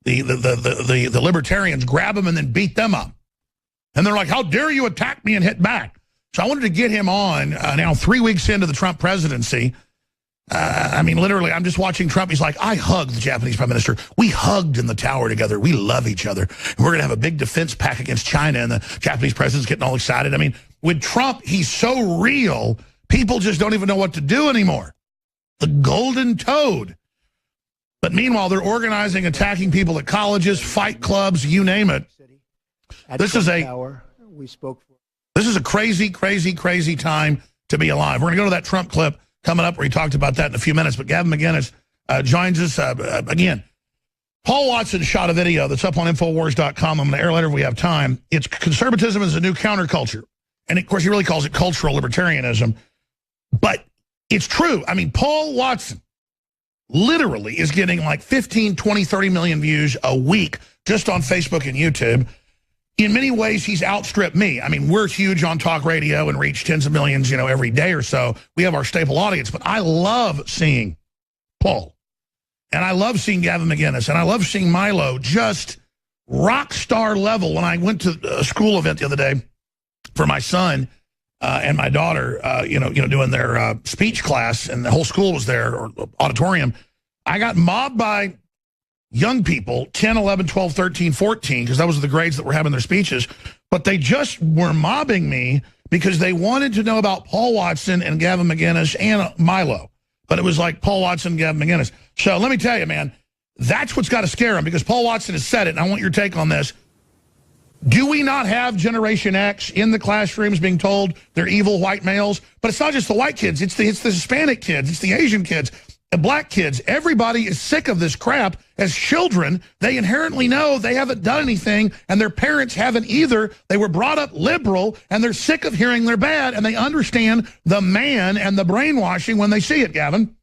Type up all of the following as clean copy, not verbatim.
the libertarians, grab them and then beat them up. And they're like, how dare you attack me and hit back? So I wanted to get him on now 3 weeks into the Trump presidency. I mean, literally, I'm just watching Trump. He's like, I hugged the Japanese prime minister. We hugged in the tower together. We love each other. And we're going to have a big defense pack against China. And the Japanese president's getting all excited. I mean, with Trump, he's so real, people just don't even know what to do anymore. The golden toad. But meanwhile, they're organizing, attacking people at colleges, fight clubs, you name it. This is a crazy, crazy, crazy time to be alive. We're going to go to that Trump clip coming up where he talked about that in a few minutes. But Gavin McInnes joins us again. Paul Watson shot a video that's up on Infowars.com. I'm going to air later if we have time. It's conservatism is a new counterculture. And, of course, he really calls it cultural libertarianism. But it's true. I mean, Paul Watson literally is getting like 15, 20, 30 million views a week just on Facebook and YouTube. In many ways, he's outstripped me. I mean, we're huge on talk radio and reach tens of millions, you know, every day or so. We have our staple audience. But I love seeing Paul. And I love seeing Gavin McInnes. And I love seeing Milo just rock star level. When I went to a school event the other day for my son and my daughter, doing their speech class, and the whole school was there, or auditorium, I got mobbed by young people, 10, 11, 12, 13, 14, because that was the grades that were having their speeches. But they just were mobbing me because they wanted to know about Paul Watson and Gavin McInnes and Milo. But it was like Paul Watson, Gavin McInnes. So let me tell you, man, that's what's got to scare them, because Paul Watson has said it, and I want your take on this. Do we not have Generation X in the classrooms being told they're evil white males? But it's not just the white kids. It's the Hispanic kids. It's the Asian kids. The black kids. Everybody is sick of this crap. As children, they inherently know they haven't done anything, and their parents haven't either. They were brought up liberal, and they're sick of hearing they're bad, and they understand the man and the brainwashing when they see it, Gavin.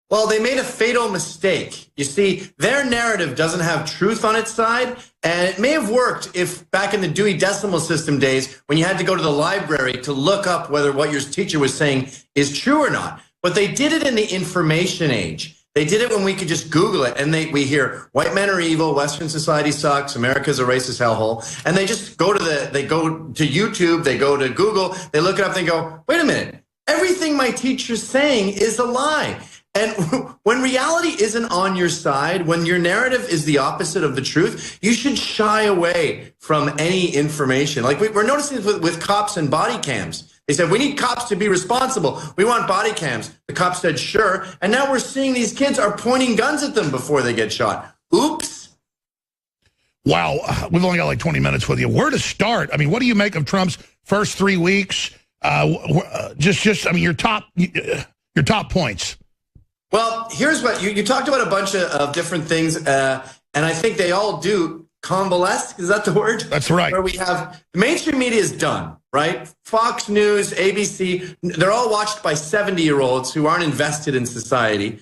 Well, they made a fatal mistake. You see, their narrative doesn't have truth on its side, and it may have worked if back in the Dewey Decimal System days, when you had to go to the library to look up whether what your teacher was saying is true or not. But they did it in the information age. They did it when we could just Google it, and we hear white men are evil, Western society sucks, America's a racist hellhole, and they just go to YouTube, they go to Google, they look it up, they go, wait a minute, everything my teacher's saying is a lie. And when reality isn't on your side, when your narrative is the opposite of the truth, you should shy away from any information. Like we're noticing this with cops and body cams. They said, we need cops to be responsible. We want body cams. The cops said, sure. And now we're seeing these kids are pointing guns at them before they get shot. Oops. Wow. We've only got like 20 minutes with you. Where to start? I mean, what do you make of Trump's first 3 weeks? Your top points. Well, here's what you talked about, a bunch of different things. And I think they all do convalesce. Is that the word? That's right. Where we have the mainstream media is done, right? Fox News, ABC, they're all watched by 70-year-olds who aren't invested in society.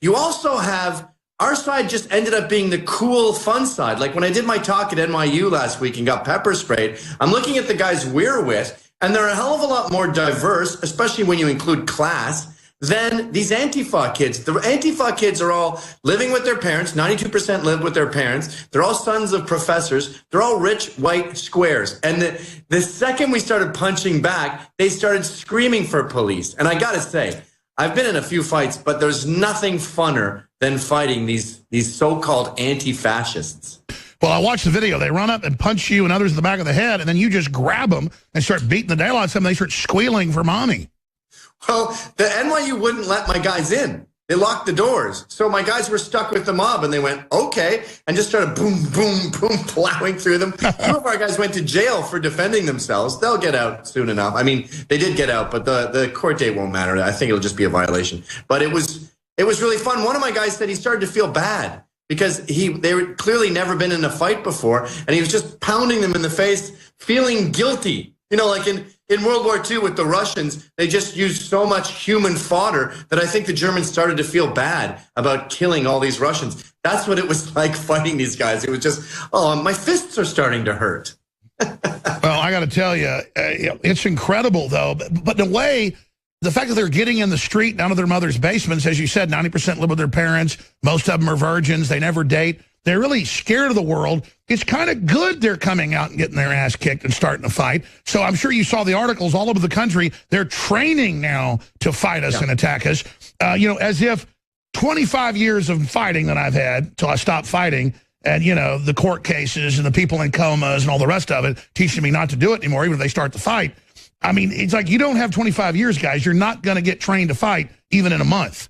You also have our side just ended up being the cool, fun side. Like when I did my talk at NYU last week and got pepper sprayed, I'm looking at the guys we're with, and they're a hell of a lot more diverse, especially when you include class, than these Antifa kids. The Antifa kids are all living with their parents. 92% live with their parents. They're all sons of professors. They're all rich white squares. And the second we started punching back, they started screaming for police. And I got to say, I've been in a few fights, but there's nothing funner than fighting these so-called anti-fascists. Well, I watched the video. They run up and punch you and others in the back of the head, and then you just grab them and start beating the daylights out of them. They start squealing for mommy. Well, the NYU wouldn't let my guys in. They locked the doors. So my guys were stuck with the mob, and they went, okay, and just started boom, boom, boom, plowing through them. 2 of our guys went to jail for defending themselves. They'll get out soon enough. I mean, they did get out, but the court date won't matter. I think it'll just be a violation. But it was really fun. One of my guys said he started to feel bad because they were clearly never been in a fight before, and he was just pounding them in the face, feeling guilty. You know, like in World War II with the Russians, they just used so much human fodder that I think the Germans started to feel bad about killing all these Russians. That's what it was like fighting these guys. It was just, oh, my fists are starting to hurt. Well, I got to tell you, it's incredible, though. But in a way, the fact that they're getting in the street down to their mother's basements, as you said, 90% live with their parents. Most of them are virgins. They never date. They're really scared of the world. It's kind of good they're coming out and getting their ass kicked and starting to fight. So I'm sure you saw the articles all over the country. They're training now to fight us and attack us. You know, as if 25 years of fighting that I've had till I stopped fighting, and, you know, the court cases and the people in comas and all the rest of it teaching me not to do it anymore, even if they start to fight. I mean, it's like you don't have 25 years, guys. You're not going to get trained to fight even in a month.